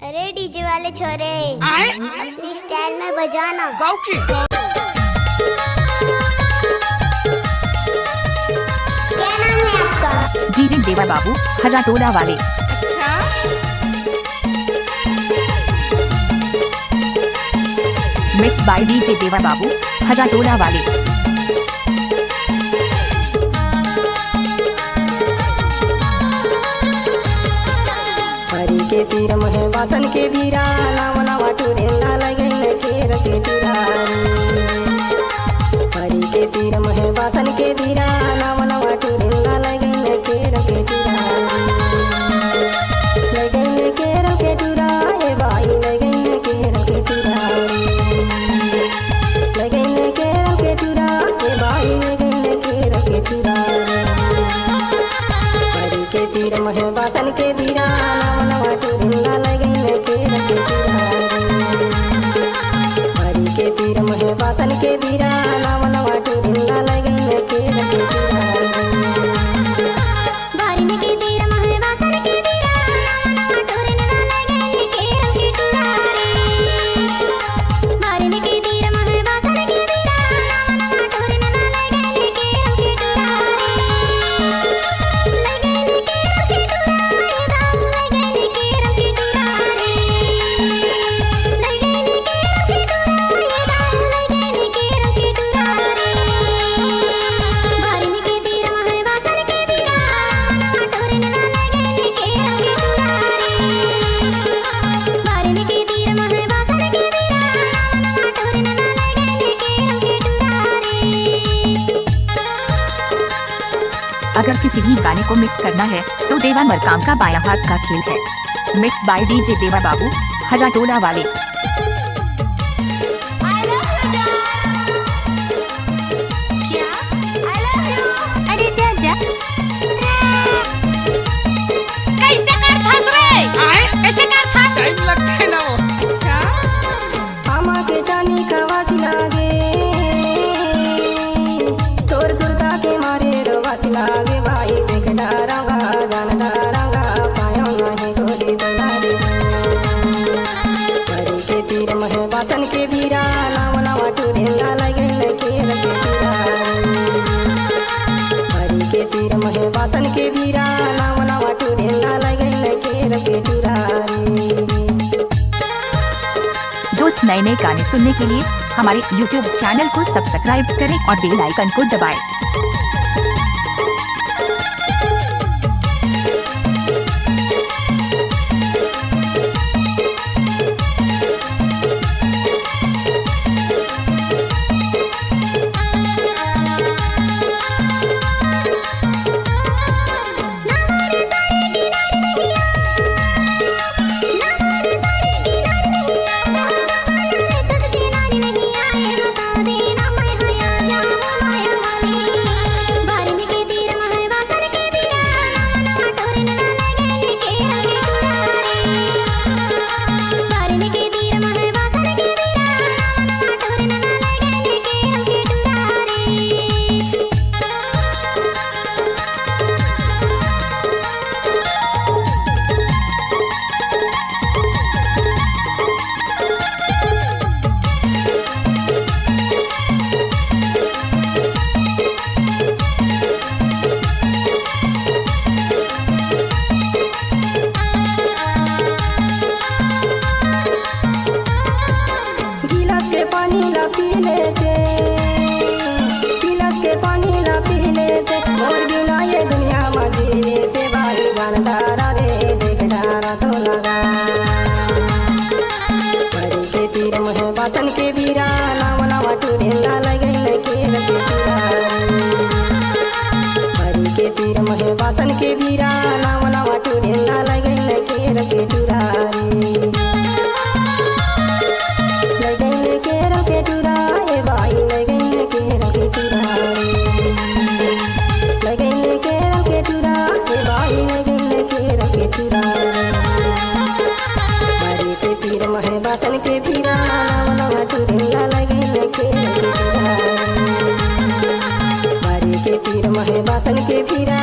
अरे डीजे वाले छोरे अपनी स्टाइल में बजाना। गाँव की क्या नाम है आपका? डीजे देवा बाबू हराटोला वाले। अच्छा मिक्स बाय डीजे देवा बाबू हराटोला वाले। हरी के पीर महे वासन के बीरा नाम नवा टूरेला लगन खेर के टुरारी। हरी के पीर महे वासन के बीरा नाम नवा टूरेला लगन खेर के टुरारी। लगन खेर के टुराए भाई लगन खेर के टुरारी। लगन खेर के टुराए भाई लगन खेर के टुरारी। हरी के पीर महे वासन के बीरा नाम नवा टूरेला लगन खेर के टुरारी। हरी के पीर महे वासन के बीरा नाम नवा टूरेला लगन खेर के टुरारी। बारिन के तीर महे वासन के बीरा नाम नवा टूरेला लगन खेर के टुरारी। बारिन के तीर महे वासन के बीरा नाम नवा टूरेला लगन खेर के टुरारी। लगन खेर के टुरारी दाऊ लगन खेर के टुरारी। लगन खेर के टुरारी दाऊ लगन खेर के टुरारी। बारिन के तीर महे वासन के बीरा नाम नवा टूरेला लगन खेर के टुरारी। बारिन के तीर महे वासन के बीरा नाम नवा टूरेला लगन खेर के टुरारी। अगर किसी भी गाने को मिक्स करना है तो देवा मरकाम का बायां हाथ का खेल है। मिक्स बाय डीजे देवा बाबू हराटोला वाले। I love you क्या? I love you। अरे जा जा। कैसे कर थास रे? कैसे कर थास? टाइम लगता है ना वो। अच्छा आमा के जानी कवासी लागे तोर सुरता के मारे रवासी लागे भाई देख डारांगा जान डारांगा पायो नहीं गोली दुलारी। हरी के पीर महे वासन के बीरा नाम नवा टूरेला लगन खेर के टुरारी। हरी के पीर महे वासन के बीरा नाम नवा टूरेला लगन खेर के टुरारी। दोस्त नए नए गाने सुनने के लिए हमारे YouTube चैनल को सब्सक्राइब करें और बेल आइकन को दबाएं। गिलास के पानी ला पी लेते गिलास के पानी ला पी लेते और बिना ये दुनिया में जी लेते भाई जानदारा रे देख डारा तो लगा। हरी के तीर महे वासन के बीरा नाम नवा टूरेला लगन खेर के टुरारी। हरी के तीर महे वासन के बीरा नाम नवा टूरेला लगन खेर के टुरारी। लगन खेर के टुराए भाई लगन खेर के टुरारी। लगन खेर के टुराए भाई लगन खेर के टुरारी। हरी के पीर महे वासन के बीरा नाम नवा टूरेला लगन खेर के टुरारी। हरी के पीर महे वासन के बीरा